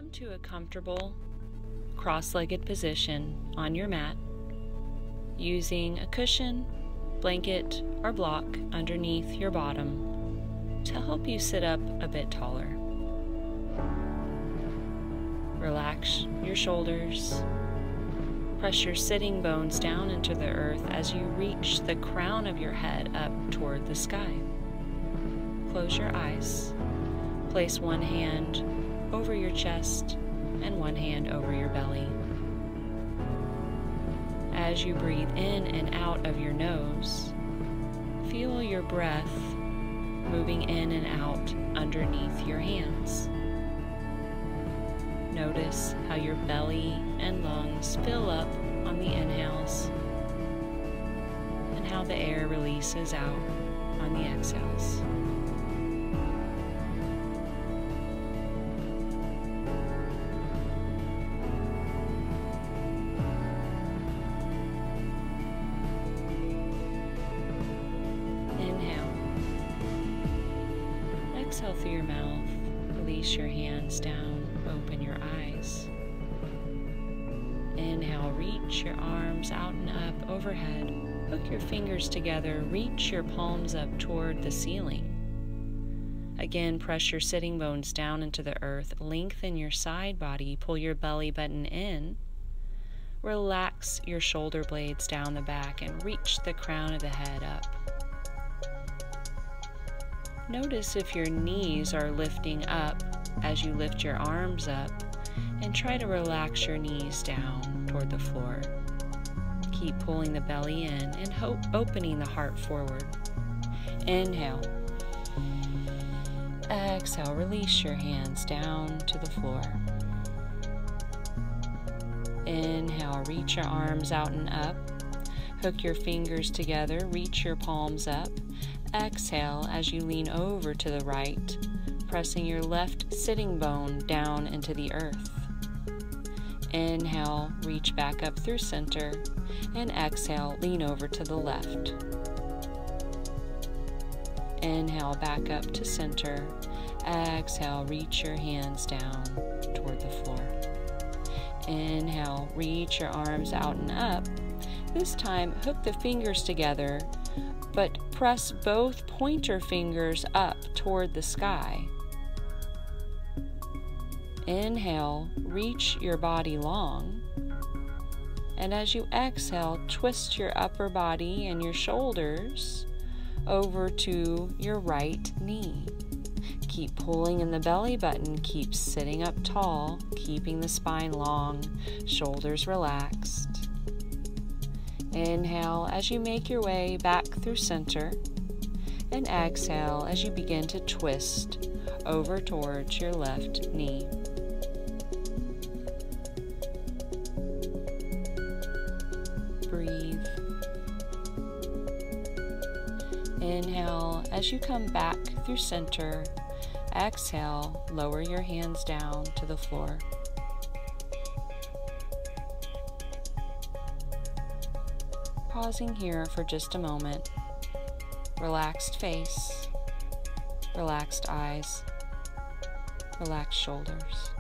Come to a comfortable, cross-legged position on your mat, using a cushion, blanket, or block underneath your bottom to help you sit up a bit taller. Relax your shoulders. Press your sitting bones down into the earth as you reach the crown of your head up toward the sky. Close your eyes. Place one hand over your chest and one hand over your belly. As you breathe in and out of your nose, feel your breath moving in and out underneath your hands. Notice how your belly and lungs fill up on the inhales and how the air releases out on the exhales. Inhale. Exhale through your mouth. Release your hands down. Open your eyes. Inhale, reach your arms out and up overhead. Hook your fingers together. Reach your palms up toward the ceiling. Again, press your sitting bones down into the earth. Lengthen your side body. Pull your belly button in. Relax your shoulder blades down the back and reach the crown of the head up. Notice if your knees are lifting up as you lift your arms up, and try to relax your knees down toward the floor. Keep pulling the belly in and opening the heart forward. Inhale. Exhale, release your hands down to the floor. Inhale, reach your arms out and up. Hook your fingers together, reach your palms up. Exhale as you lean over to the right, pressing your left sitting bone down into the earth. Inhale, reach back up through center, and exhale, lean over to the left. Inhale, back up to center. Exhale, reach your hands down toward the floor. Inhale, reach your arms out and up. This time, hook the fingers together, but press both pointer fingers up toward the sky. Inhale, reach your body long, and as you exhale, twist your upper body and your shoulders over to your right knee. Keep pulling in the belly button, keep sitting up tall, keeping the spine long, shoulders relaxed. Inhale as you make your way back through center, and exhale as you begin to twist over towards your left knee. Breathe. Inhale as you come back through center. Exhale, lower your hands down to the floor. Pausing here for just a moment. Relaxed face, relaxed eyes, relaxed shoulders.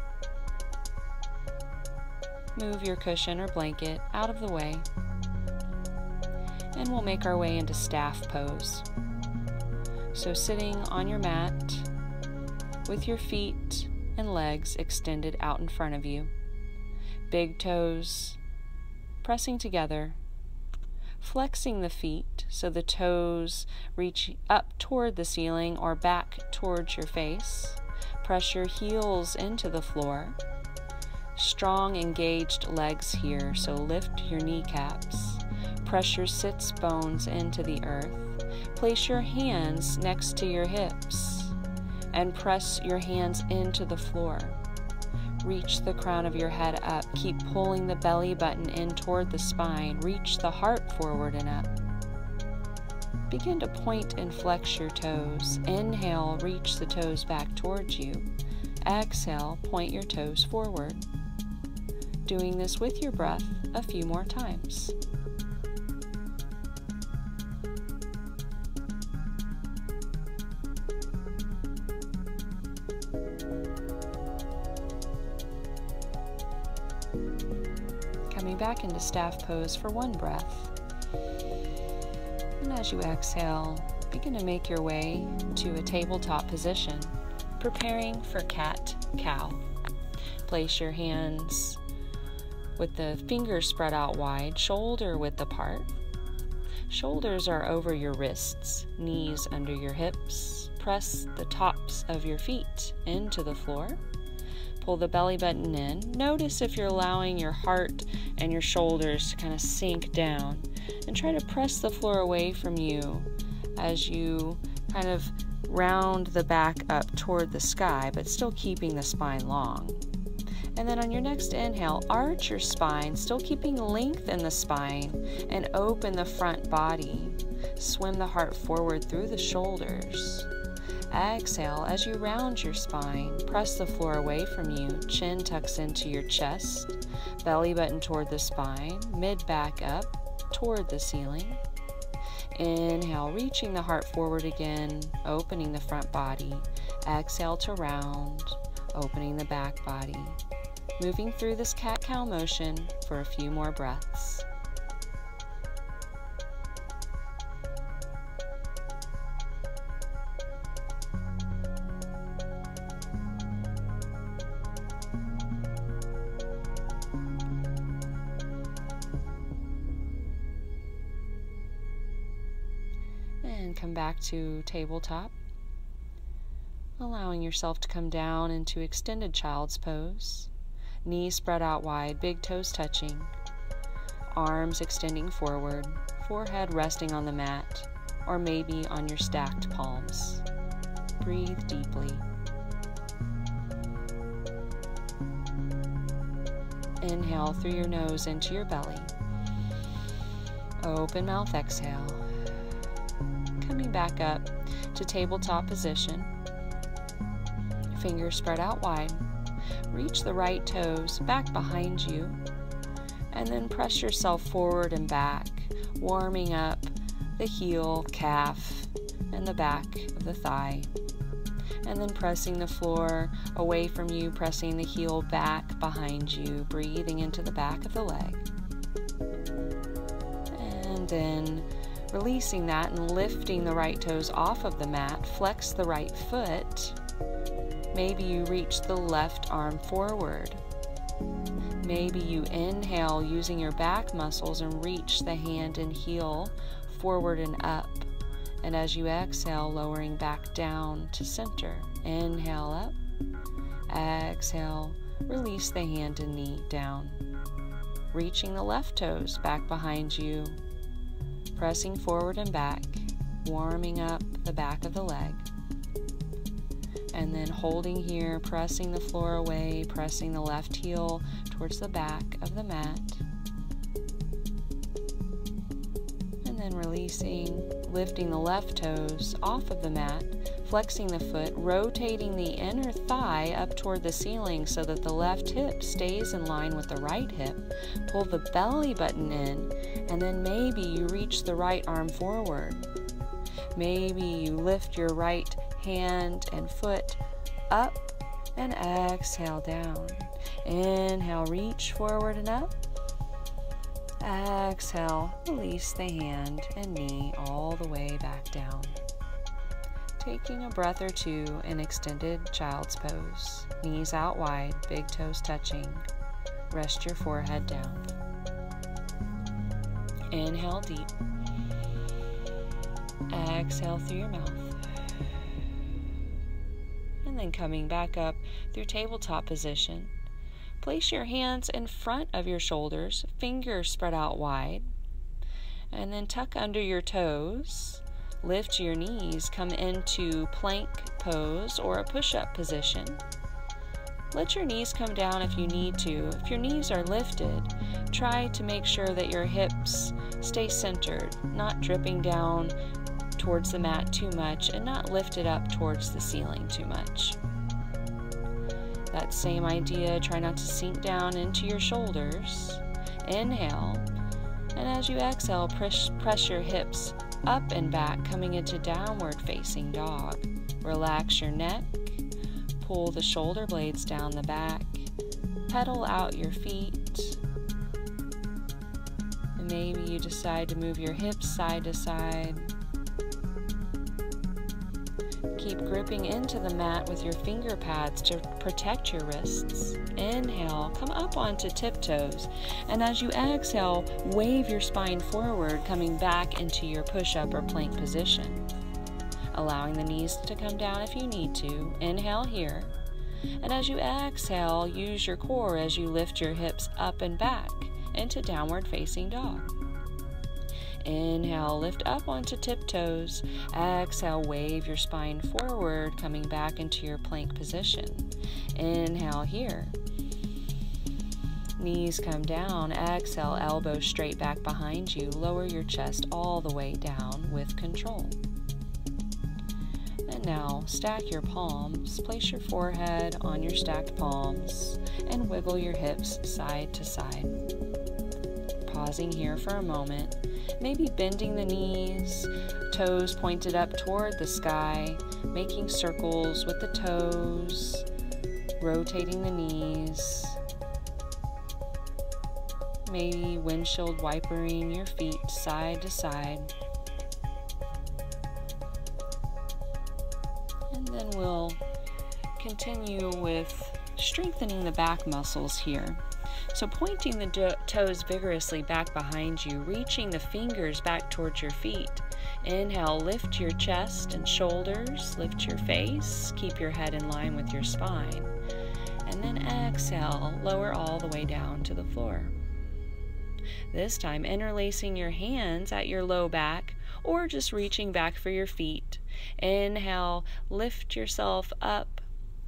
Move your cushion or blanket out of the way, and we'll make our way into staff pose. So sitting on your mat with your feet and legs extended out in front of you, big toes pressing together, flexing the feet so the toes reach up toward the ceiling or back towards your face. Press your heels into the floor. Strong engaged legs here, so lift your kneecaps. Press your sits bones into the earth. Place your hands next to your hips and press your hands into the floor. Reach the crown of your head up. Keep pulling the belly button in toward the spine. Reach the heart forward and up. Begin to point and flex your toes. Inhale, reach the toes back towards you. Exhale, point your toes forward. Doing this with your breath a few more times. Coming back into staff pose for one breath. And as you exhale, begin to make your way to a tabletop position, preparing for cat-cow. Place your hands with the fingers spread out wide, shoulder width apart. Shoulders are over your wrists, knees under your hips. Press the tops of your feet into the floor. Pull the belly button in. Notice if you're allowing your heart and your shoulders to kind of sink down. And try to press the floor away from you as you kind of round the back up toward the sky, but still keeping the spine long. And then on your next inhale, arch your spine, still keeping length in the spine, and open the front body. Swim the heart forward through the shoulders. Exhale, as you round your spine, press the floor away from you, chin tucks into your chest, belly button toward the spine, mid back up toward the ceiling. Inhale, reaching the heart forward again, opening the front body. Exhale to round, opening the back body. Moving through this cat-cow motion for a few more breaths. And come back to tabletop, allowing yourself to come down into extended child's pose. Knees spread out wide, big toes touching, arms extending forward, forehead resting on the mat, or maybe on your stacked palms. Breathe deeply. Inhale through your nose into your belly. Open mouth, exhale. Coming back up to tabletop position. Fingers spread out wide. Reach the right toes back behind you, and then press yourself forward and back, warming up the heel, calf, and the back of the thigh. And then pressing the floor away from you, pressing the heel back behind you, breathing into the back of the leg. And then releasing that and lifting the right toes off of the mat, flex the right foot. Maybe you reach the left arm forward. Maybe you inhale using your back muscles and reach the hand and heel forward and up. And as you exhale, lowering back down to center. Inhale up. Exhale, release the hand and knee down. Reaching the left toes back behind you. Pressing forward and back, warming up the back of the leg. And then holding here, pressing the floor away, pressing the left heel towards the back of the mat. And then releasing, lifting the left toes off of the mat, flexing the foot, rotating the inner thigh up toward the ceiling so that the left hip stays in line with the right hip. Pull the belly button in, and then maybe you reach the right arm forward. Maybe you lift your right hand and foot up and exhale down. Inhale, reach forward and up. Exhale, release the hand and knee all the way back down. Taking a breath or two in extended child's pose. Knees out wide, big toes touching. Rest your forehead down. Inhale deep. Exhale through your mouth. And then coming back up through tabletop position. Place your hands in front of your shoulders, fingers spread out wide. And then tuck under your toes. Lift your knees, come into plank pose or a push-up position. Let your knees come down if you need to. If your knees are lifted, try to make sure that your hips stay centered, not dripping down towards the mat too much and not lifted up towards the ceiling too much. That same idea, try not to sink down into your shoulders. Inhale, and as you exhale, press your hips up and back, coming into downward facing dog. Relax your neck, pull the shoulder blades down the back, pedal out your feet. And maybe you decide to move your hips side to side. Keep gripping into the mat with your finger pads to protect your wrists. Inhale, come up onto tiptoes. And as you exhale, wave your spine forward, coming back into your push-up or plank position. Allowing the knees to come down if you need to. Inhale here. And as you exhale, use your core as you lift your hips up and back into downward facing dog. Inhale, lift up onto tiptoes. Exhale, wave your spine forward, coming back into your plank position. Inhale here. Knees come down. Exhale, elbows straight back behind you. Lower your chest all the way down with control. And now, stack your palms. Place your forehead on your stacked palms and wiggle your hips side to side. Pausing here for a moment. Maybe bending the knees, toes pointed up toward the sky, making circles with the toes, rotating the knees, maybe windshield wipering your feet side to side. And then we'll continue with strengthening the back muscles here. So pointing the toes vigorously back behind you, reaching the fingers back towards your feet. Inhale, lift your chest and shoulders, lift your face, keep your head in line with your spine. And then exhale, lower all the way down to the floor. This time, interlacing your hands at your low back or just reaching back for your feet. Inhale, lift yourself up.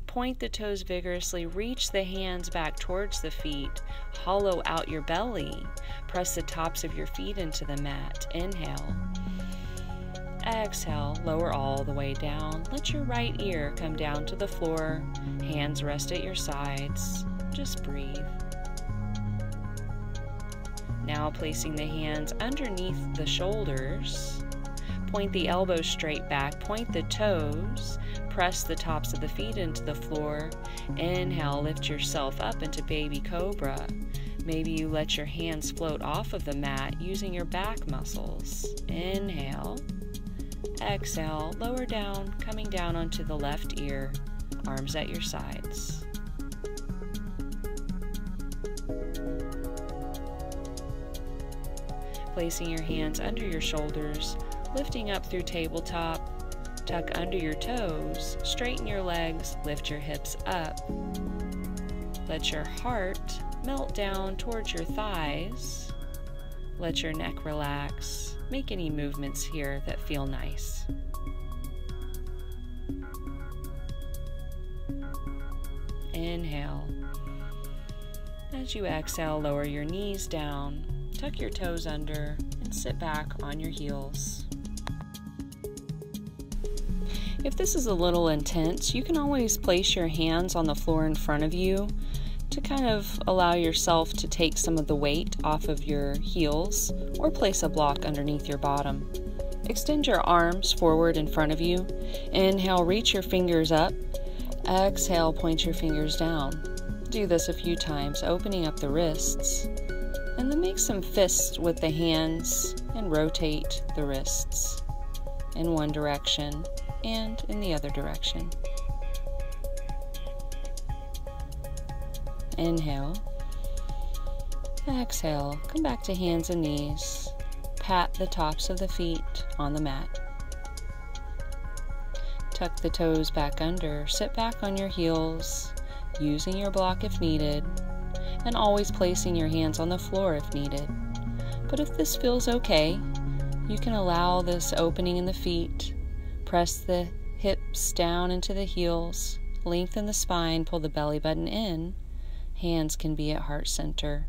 Point the toes vigorously, reach the hands back towards the feet, hollow out your belly, press the tops of your feet into the mat. Inhale. Exhale, lower all the way down. Let your right ear come down to the floor, hands rest at your sides. Just breathe. Now placing the hands underneath the shoulders, point the elbows straight back, point the toes, press the tops of the feet into the floor. Inhale, lift yourself up into baby cobra. Maybe you let your hands float off of the mat using your back muscles. Inhale. Exhale, lower down, coming down onto the left ear, arms at your sides. Placing your hands under your shoulders, lifting up through tabletop. Tuck under your toes, straighten your legs, lift your hips up. Let your heart melt down towards your thighs. Let your neck relax. Make any movements here that feel nice. Inhale. As you exhale, lower your knees down, tuck your toes under, and sit back on your heels. If this is a little intense, you can always place your hands on the floor in front of you to kind of allow yourself to take some of the weight off of your heels, or place a block underneath your bottom. Extend your arms forward in front of you. Inhale, reach your fingers up. Exhale, point your fingers down. Do this a few times, opening up the wrists. And then make some fists with the hands and rotate the wrists in one direction and in the other direction. Inhale. Exhale. Come back to hands and knees. Pat the tops of the feet on the mat. Tuck the toes back under. Sit back on your heels, using your block if needed, and always placing your hands on the floor if needed. But if this feels okay, you can allow this opening in the feet. Press the hips down into the heels, lengthen the spine, pull the belly button in. Hands can be at heart center.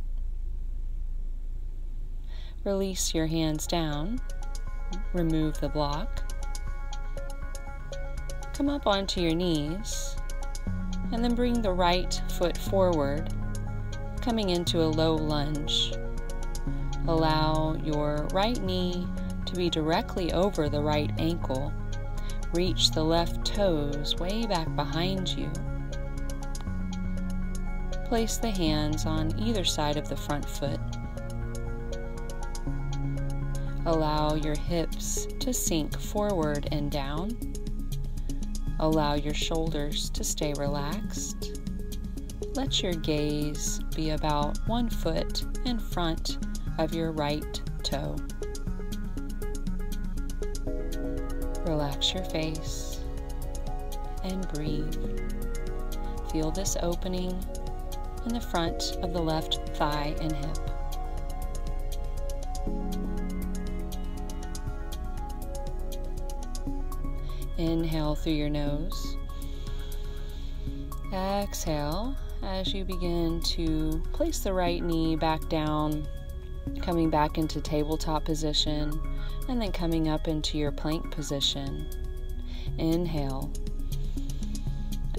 Release your hands down, remove the block. Come up onto your knees, and then bring the right foot forward, coming into a low lunge. Allow your right knee to be directly over the right ankle. Reach the left toes way back behind you. place the hands on either side of the front foot. Allow your hips to sink forward and down. Allow your shoulders to stay relaxed. Let your gaze be about 1 foot in front of your right toe. Relax your face and breathe. Feel this opening in the front of the left thigh and hip. Inhale through your nose. Exhale as you begin to place the right knee back down, coming back into tabletop position, and then coming up into your plank position. Inhale.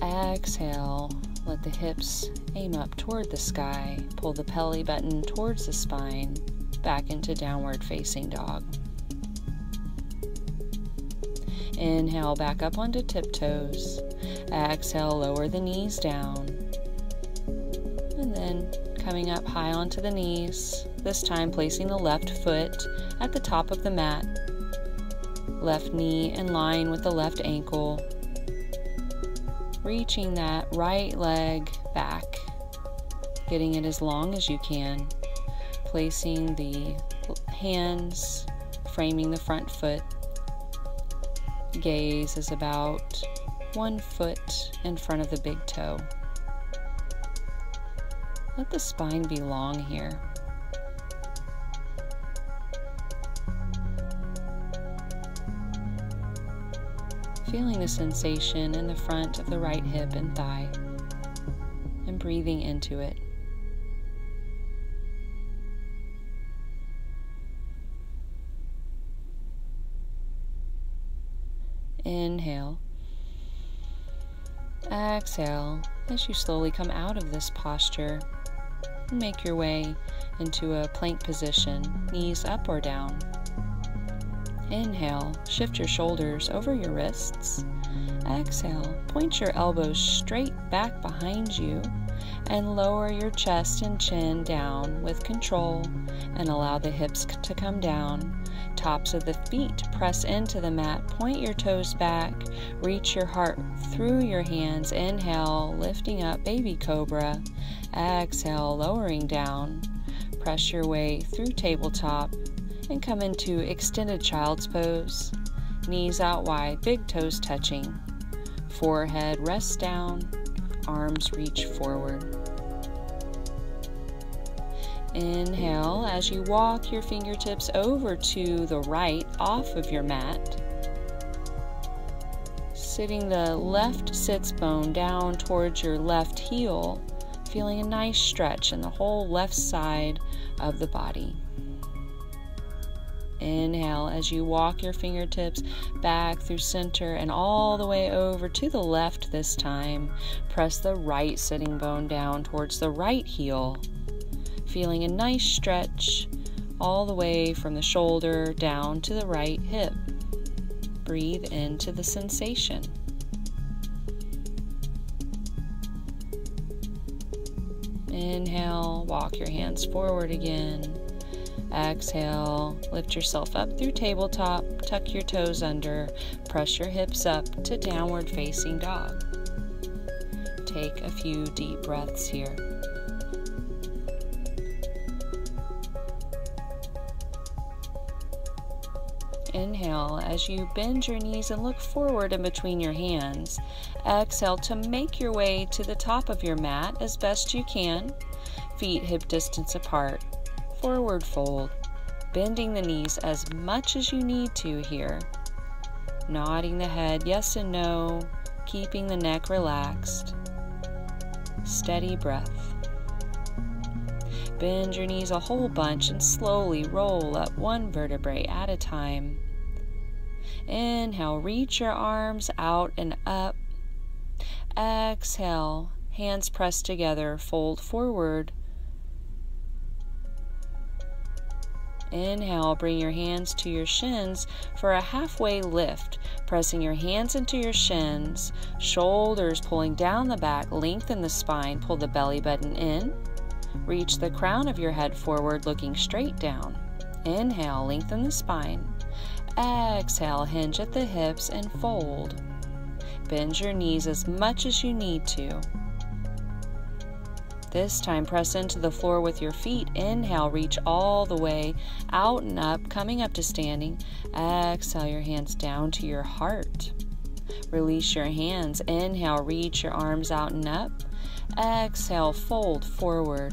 Exhale. Let the hips aim up toward the sky. Pull the belly button towards the spine, back into downward facing dog. Inhale back up onto tiptoes. Exhale, lower the knees down. And then coming up high onto the knees, this time placing the left foot at the top of the mat. Left knee in line with the left ankle. Reaching that right leg back, getting it as long as you can. Placing the hands framing the front foot. Gaze is about 1 foot in front of the big toe. Let the spine be long here. Feeling the sensation in the front of the right hip and thigh, and breathing into it. Inhale. Exhale as you slowly come out of this posture and make your way into a plank position, knees up or down. Inhale, shift your shoulders over your wrists. Exhale, point your elbows straight back behind you and lower your chest and chin down with control and allow the hips to come down. Tops of the feet press into the mat, point your toes back, reach your heart through your hands. Inhale, lifting up, baby cobra. Exhale, lowering down. Press your way through tabletop and come into extended child's pose. Knees out wide, big toes touching. Forehead rests down, arms reach forward. Inhale as you walk your fingertips over to the right off of your mat. Sitting the left sits bone down towards your left heel, feeling a nice stretch in the whole left side of the body. Inhale as you walk your fingertips back through center and all the way over to the left this time. Press the right sitting bone down towards the right heel, feeling a nice stretch all the way from the shoulder down to the right hip. Breathe into the sensation. Inhale, walk your hands forward again. Exhale, lift yourself up through tabletop, tuck your toes under, press your hips up to downward facing dog. Take a few deep breaths here. Inhale as you bend your knees and look forward in between your hands. Exhale to make your way to the top of your mat as best you can. Feet hip distance apart. Forward fold. Bending the knees as much as you need to here. Nodding the head yes and no. Keeping the neck relaxed. Steady breath. Bend your knees a whole bunch and slowly roll up one vertebrae at a time. Inhale, reach your arms out and up. Exhale, hands pressed together, fold forward. Inhale, bring your hands to your shins for a halfway lift, pressing your hands into your shins, shoulders pulling down the back, lengthen the spine, pull the belly button in, reach the crown of your head forward, looking straight down. Inhale, lengthen the spine. Exhale, hinge at the hips and fold. Bend your knees as much as you need to. This time, press into the floor with your feet. Inhale, reach all the way out and up, coming up to standing. Exhale, your hands down to your heart. Release your hands. Inhale, reach your arms out and up. Exhale, fold forward.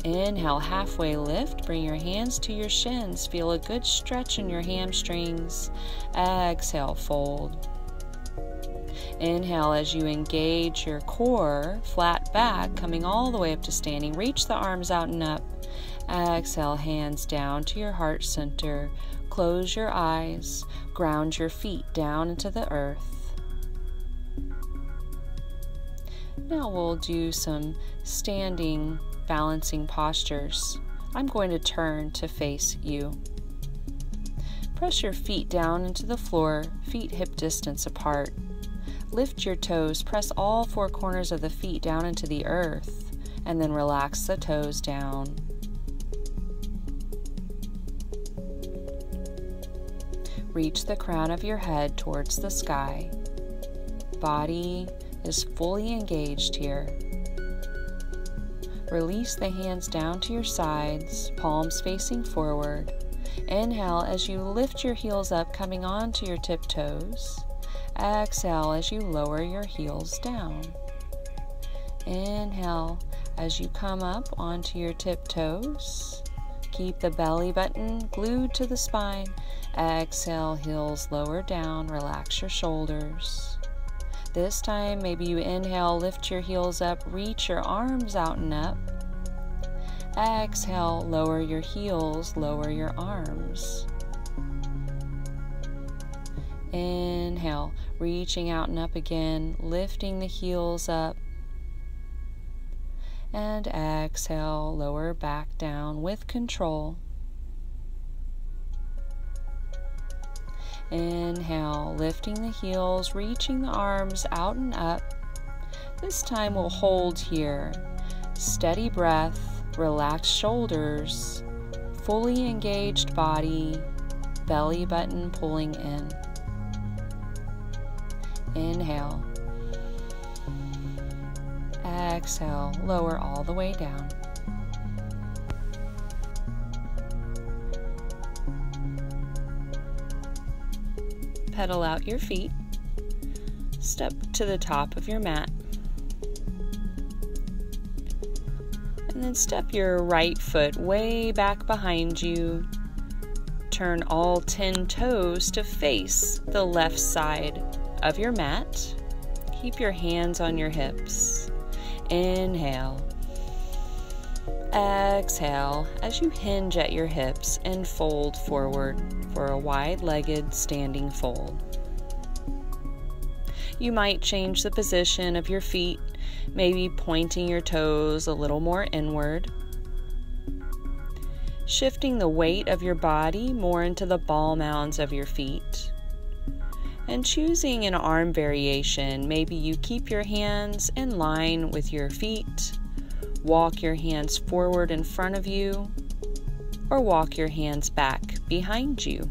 Inhale, halfway lift. Bring your hands to your shins. Feel a good stretch in your hamstrings. Exhale, fold. Inhale as you engage your core, flat back, coming all the way up to standing. Reach the arms out and up. Exhale, hands down to your heart center. Close your eyes. Ground your feet down into the earth. Now we'll do some standing balancing postures. I'm going to turn to face you. Press your feet down into the floor, feet hip distance apart. Lift your toes, press all four corners of the feet down into the earth, and then relax the toes down. Reach the crown of your head towards the sky. Body is fully engaged here. Release the hands down to your sides, palms facing forward. Inhale as you lift your heels up, coming onto your tiptoes. Exhale as you lower your heels down. Inhale as you come up onto your tiptoes. Keep the belly button glued to the spine. Exhale, heels lower down, relax your shoulders. This time, maybe you inhale, lift your heels up, reach your arms out and up. Exhale, lower your heels, lower your arms. Inhale, reaching out and up again, lifting the heels up. And exhale, lower back down with control. Inhale, lifting the heels, reaching the arms out and up. This time we'll hold here. Steady breath, relaxed shoulders, fully engaged body, belly button pulling in. Inhale. Exhale, lower all the way down. Pedal out your feet. Step to the top of your mat. And then step your right foot way back behind you. Turn all 10 toes to face the left side of your mat. Keep your hands on your hips. Inhale. Exhale as you hinge at your hips and fold forward for a wide-legged standing fold. You might change the position of your feet, maybe pointing your toes a little more inward. Shifting the weight of your body more into the ball mounds of your feet. And choosing an arm variation, maybe you keep your hands in line with your feet, walk your hands forward in front of you, or walk your hands back behind you.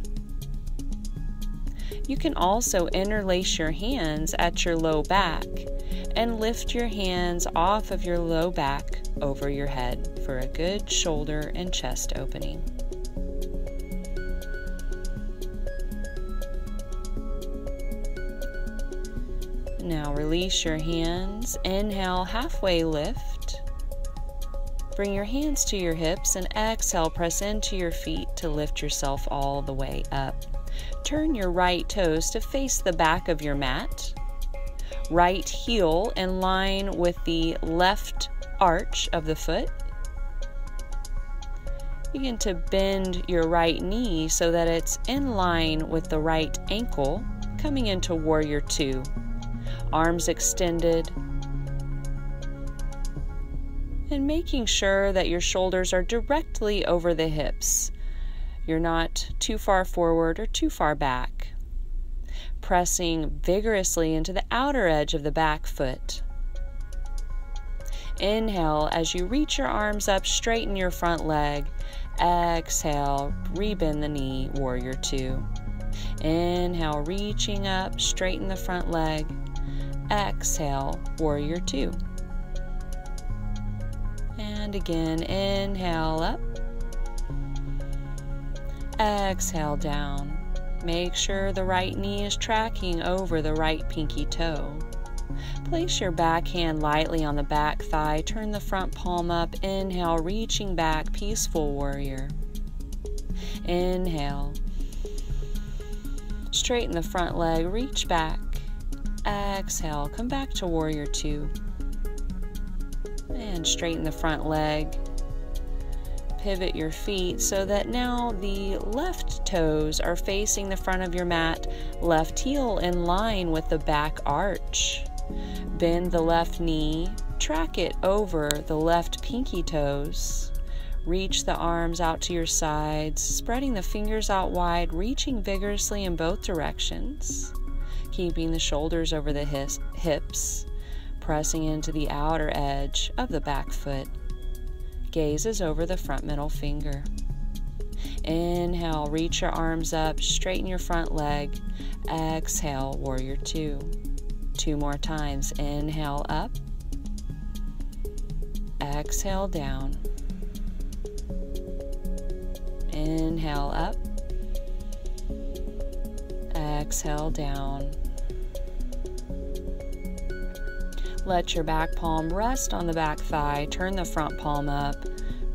You can also interlace your hands at your low back and lift your hands off of your low back over your head for a good shoulder and chest opening. Now release your hands. Inhale, halfway lift. Bring your hands to your hips and exhale, press into your feet to lift yourself all the way up. Turn your right toes to face the back of your mat. Right heel in line with the left arch of the foot. Begin to bend your right knee so that it's in line with the right ankle, coming into Warrior Two. Arms extended. And making sure that your shoulders are directly over the hips. You're not too far forward or too far back. Pressing vigorously into the outer edge of the back foot. Inhale, as you reach your arms up, straighten your front leg. Exhale, rebend the knee, warrior two. Inhale, reaching up, straighten the front leg. Exhale, warrior two. And again, inhale up. Exhale down. Make sure the right knee is tracking over the right pinky toe. Place your back hand lightly on the back thigh. Turn the front palm up. Inhale, reaching back, peaceful warrior. Inhale. Straighten the front leg, reach back. Exhale, come back to warrior two. And straighten the front leg. Pivot your feet so that now the left toes are facing the front of your mat, left heel in line with the back arch. Bend the left knee, track it over the left pinky toes. Reach the arms out to your sides, spreading the fingers out wide, reaching vigorously in both directions. Keeping the shoulders over the hips, pressing into the outer edge of the back foot. Gaze is over the front middle finger. Inhale, reach your arms up, straighten your front leg. Exhale, warrior two. Two more times. Inhale up. Exhale down. Inhale up. Exhale down. Let your back palm rest on the back thigh. Turn the front palm up.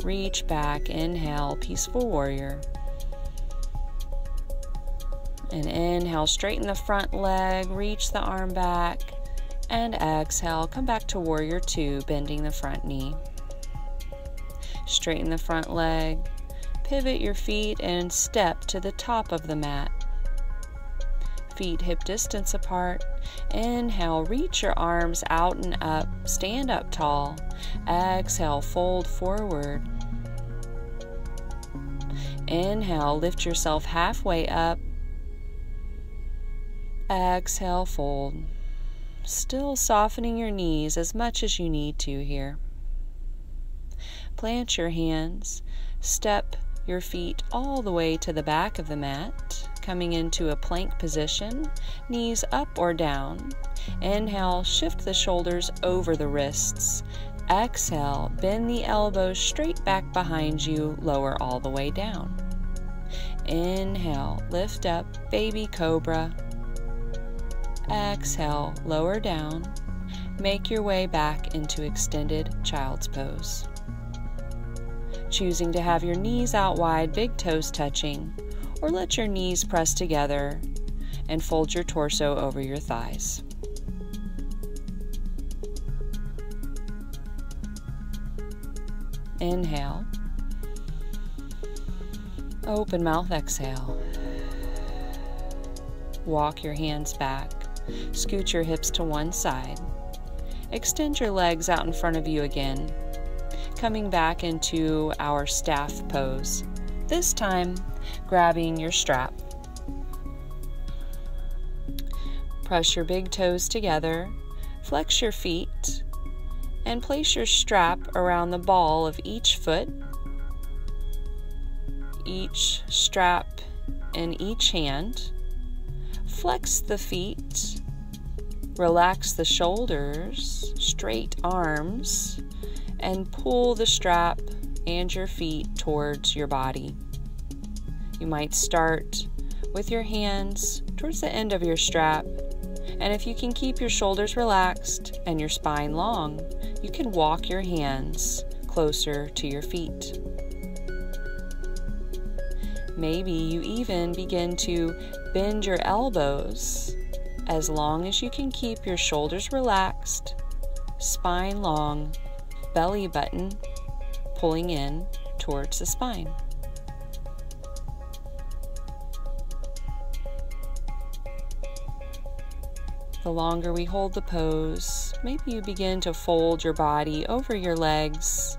Reach back. Inhale, peaceful warrior. And inhale, straighten the front leg. Reach the arm back. And exhale, come back to warrior two, bending the front knee. Straighten the front leg. Pivot your feet and step to the top of the mat. Feet hip distance apart. Inhale, reach your arms out and up. Stand up tall. Exhale, fold forward. Inhale, lift yourself halfway up. Exhale, fold. Still softening your knees as much as you need to here. Plant your hands. Step your feet all the way to the back of the mat, coming into a plank position, knees up or down. Inhale, shift the shoulders over the wrists. Exhale, bend the elbows straight back behind you, lower all the way down. Inhale, lift up, baby cobra. Exhale, lower down. Make your way back into extended child's pose. Choosing to have your knees out wide, big toes touching, or let your knees press together and fold your torso over your thighs. Inhale. Open mouth, exhale. Walk your hands back. Scoot your hips to one side. Extend your legs out in front of you again. Coming back into our staff pose. This time, grabbing your strap. Press your big toes together, flex your feet, and place your strap around the ball of each foot. Each strap in each hand. Flex the feet, relax the shoulders, straight arms, and pull the strap and your feet towards your body. You might start with your hands towards the end of your strap, and if you can keep your shoulders relaxed and your spine long, you can walk your hands closer to your feet. Maybe you even begin to bend your elbows as long as you can keep your shoulders relaxed, spine long, belly button pulling in towards the spine. The longer we hold the pose, maybe you begin to fold your body over your legs.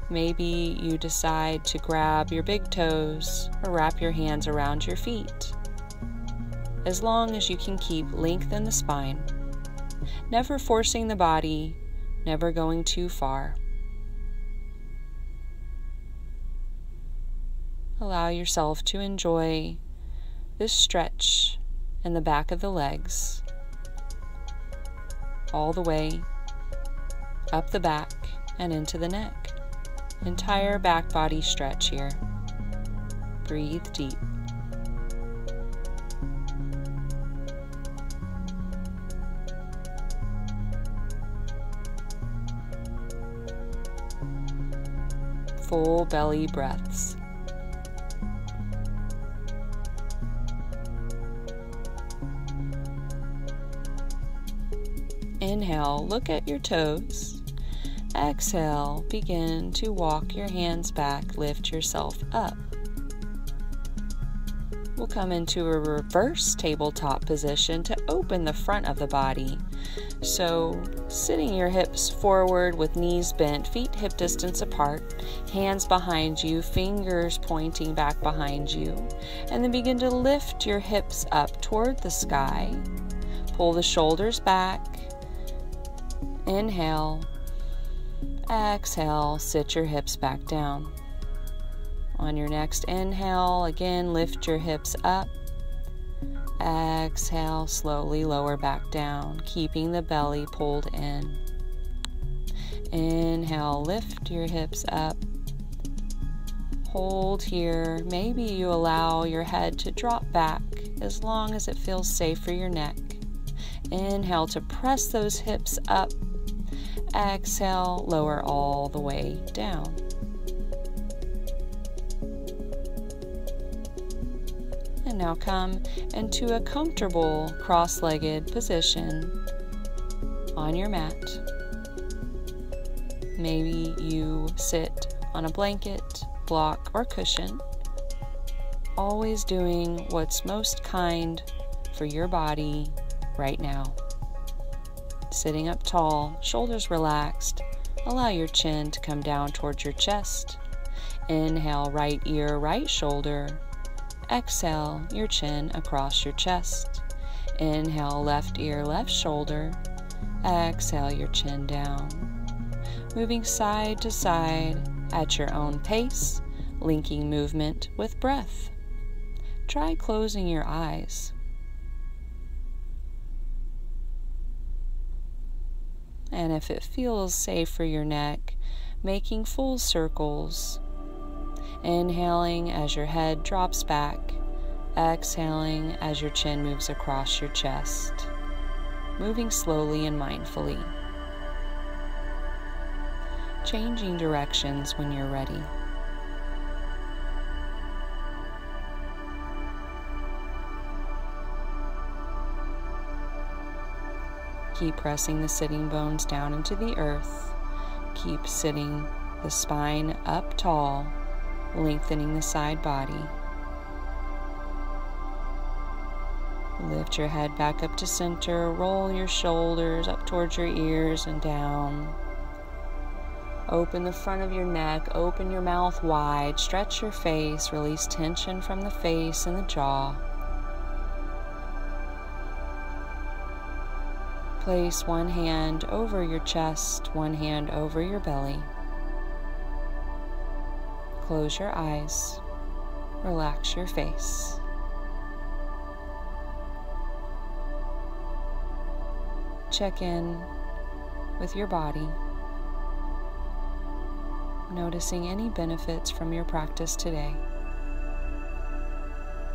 Maybe you decide to grab your big toes or wrap your hands around your feet. As long as you can keep length in the spine, never forcing the body, never going too far. Allow yourself to enjoy this stretch in the back of the legs, all the way up the back and into the neck. Entire back body stretch here. Breathe deep. Full belly breaths. Inhale, look at your toes. Exhale, begin to walk your hands back, lift yourself up. We'll come into a reverse tabletop position to open the front of the body. So, sitting your hips forward with knees bent, feet hip distance apart, hands behind you, fingers pointing back behind you, and then begin to lift your hips up toward the sky. Pull the shoulders back. Inhale. Exhale, sit your hips back down. On your next inhale, again, lift your hips up. Exhale, slowly lower back down, keeping the belly pulled in. Inhale, lift your hips up. Hold here. Maybe you allow your head to drop back as long as it feels safe for your neck. Inhale to press those hips up. Exhale, lower all the way down. And now come into a comfortable cross-legged position on your mat. Maybe you sit on a blanket, block, or cushion, always doing what's most kind for your body right now. Sitting up tall, shoulders relaxed, allow your chin to come down towards your chest. Inhale, right ear, right shoulder. Exhale, your chin across your chest. Inhale, left ear, left shoulder. Exhale, your chin down. Moving side to side at your own pace, linking movement with breath. Try closing your eyes. And if it feels safe for your neck, making full circles. Inhaling as your head drops back. Exhaling as your chin moves across your chest. Moving slowly and mindfully. Changing directions when you're ready. Keep pressing the sitting bones down into the earth. Keep sitting the spine up tall, lengthening the side body. Lift your head back up to center. Roll your shoulders up towards your ears and down. Open the front of your neck. Open your mouth wide. Stretch your face. Release tension from the face and the jaw. Place one hand over your chest, one hand over your belly. Close your eyes. Relax your face. Check in with your body, noticing any benefits from your practice today.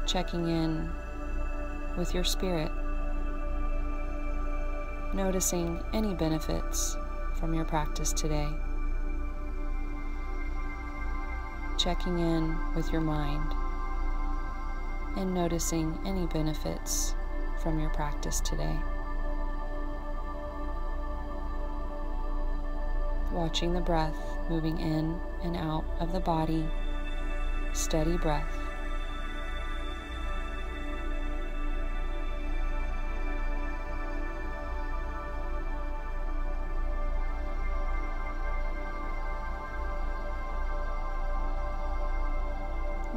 Checking in with your spirit, noticing any benefits from your practice today. Checking in with your mind and noticing any benefits from your practice today. Watching the breath moving in and out of the body. Steady breath.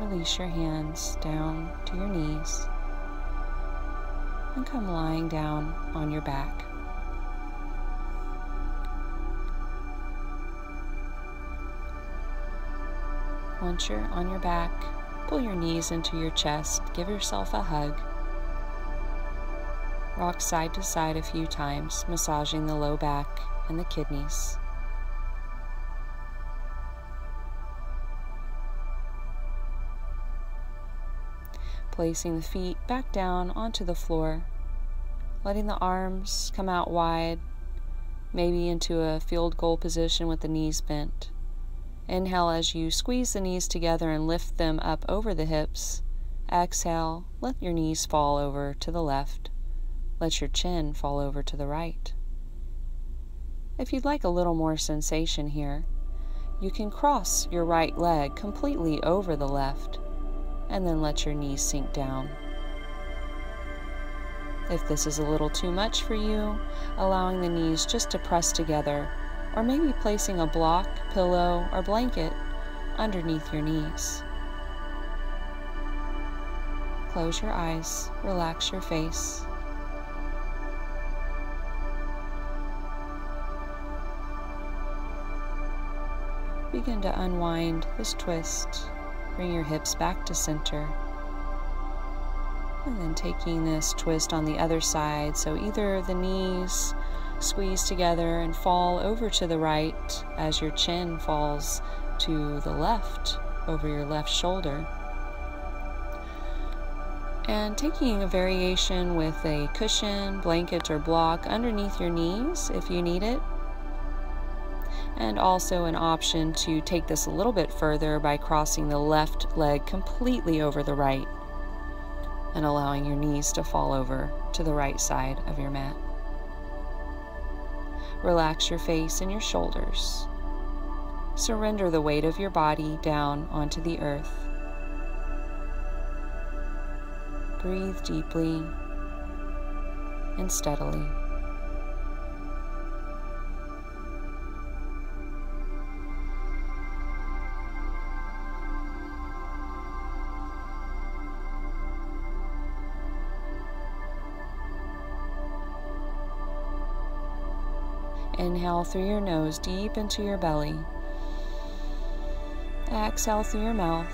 Release your hands down to your knees and come lying down on your back. Once you're on your back, pull your knees into your chest, give yourself a hug. Rock side to side a few times, massaging the low back and the kidneys. Placing the feet back down onto the floor, letting the arms come out wide, maybe into a field goal position with the knees bent. Inhale as you squeeze the knees together and lift them up over the hips. Exhale, let your knees fall over to the left. Let your chin fall over to the right. If you'd like a little more sensation here, you can cross your right leg completely over the left and then let your knees sink down. If this is a little too much for you, allowing the knees just to press together, or maybe placing a block, pillow, or blanket underneath your knees. Close your eyes, relax your face. Begin to unwind this twist. Bring your hips back to center. And then taking this twist on the other side, so either the knees squeeze together and fall over to the right as your chin falls to the left over your left shoulder. And taking a variation with a cushion, blanket, or block underneath your knees if you need it. And also an option to take this a little bit further by crossing the left leg completely over the right and allowing your knees to fall over to the right side of your mat. Relax your face and your shoulders. Surrender the weight of your body down onto the earth. Breathe deeply and steadily. Inhale through your nose deep into your belly. Exhale through your mouth.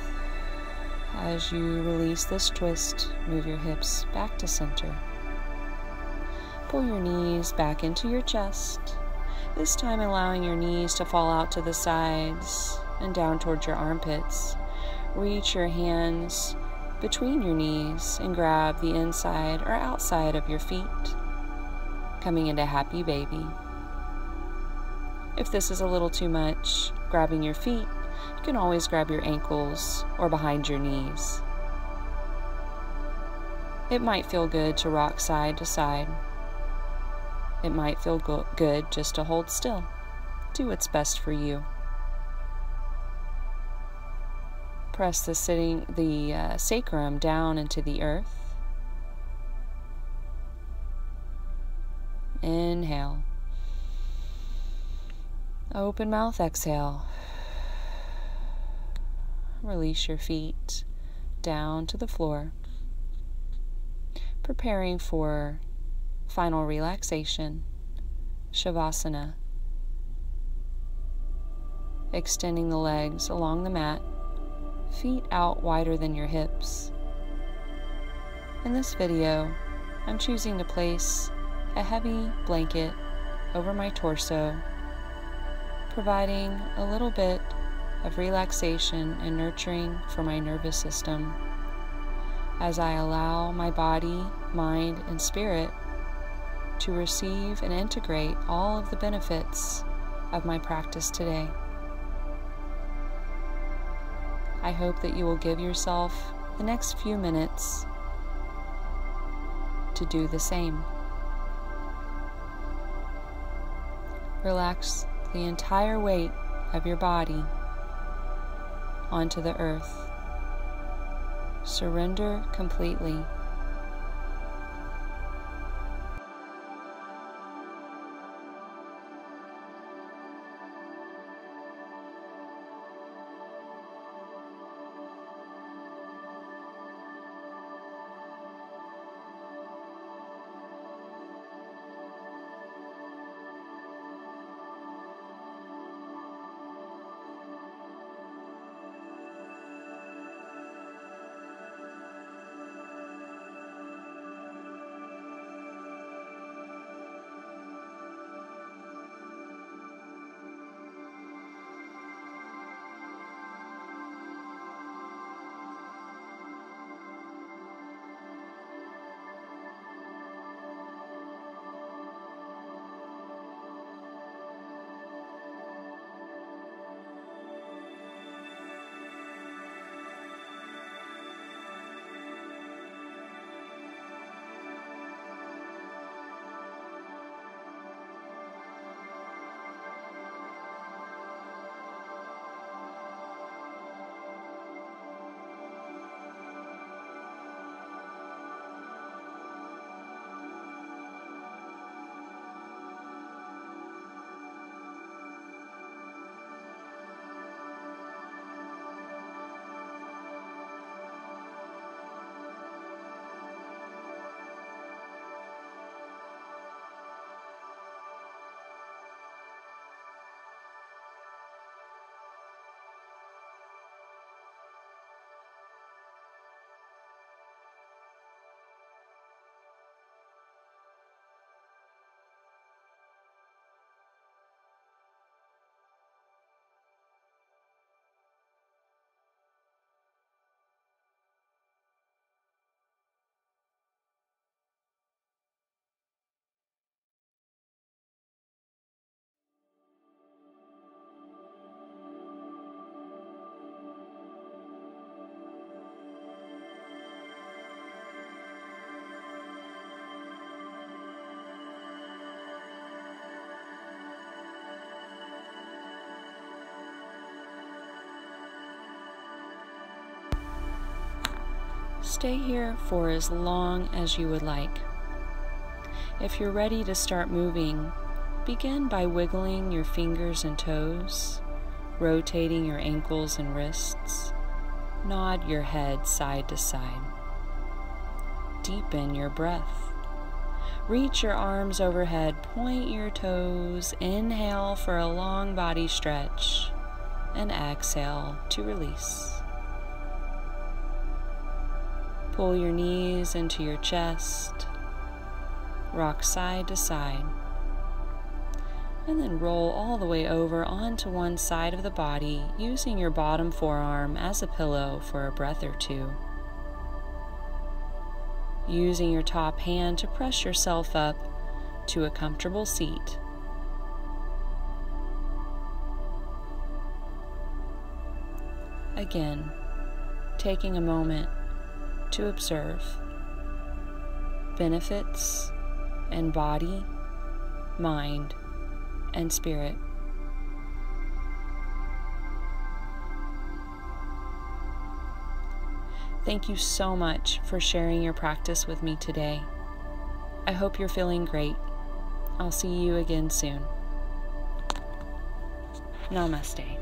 As you release this twist, move your hips back to center. Pull your knees back into your chest, this time allowing your knees to fall out to the sides and down towards your armpits. Reach your hands between your knees and grab the inside or outside of your feet, coming into happy baby. If this is a little too much, grabbing your feet, you can always grab your ankles or behind your knees. It might feel good to rock side to side. It might feel good just to hold still. Do what's best for you. Press the sacrum down into the earth. Inhale. Open mouth, exhale. Release your feet down to the floor, preparing for final relaxation, Shavasana. Extending the legs along the mat, feet out wider than your hips. In this video, I'm choosing to place a heavy blanket over my torso, providing a little bit of relaxation and nurturing for my nervous system as I allow my body, mind, and spirit to receive and integrate all of the benefits of my practice today. I hope that you will give yourself the next few minutes to do the same. Relax the entire weight of your body onto the earth. Surrender completely. Stay here for as long as you would like. If you're ready to start moving, begin by wiggling your fingers and toes, rotating your ankles and wrists. Nod your head side to side. Deepen your breath. Reach your arms overhead, point your toes, inhale for a long body stretch, and exhale to release. Pull your knees into your chest, rock side to side, and then roll all the way over onto one side of the body, using your bottom forearm as a pillow for a breath or two. Using your top hand to press yourself up to a comfortable seat. Again, taking a moment to observe benefits in body, mind, and spirit. Thank you so much for sharing your practice with me today. I hope you're feeling great. I'll see you again soon. Namaste.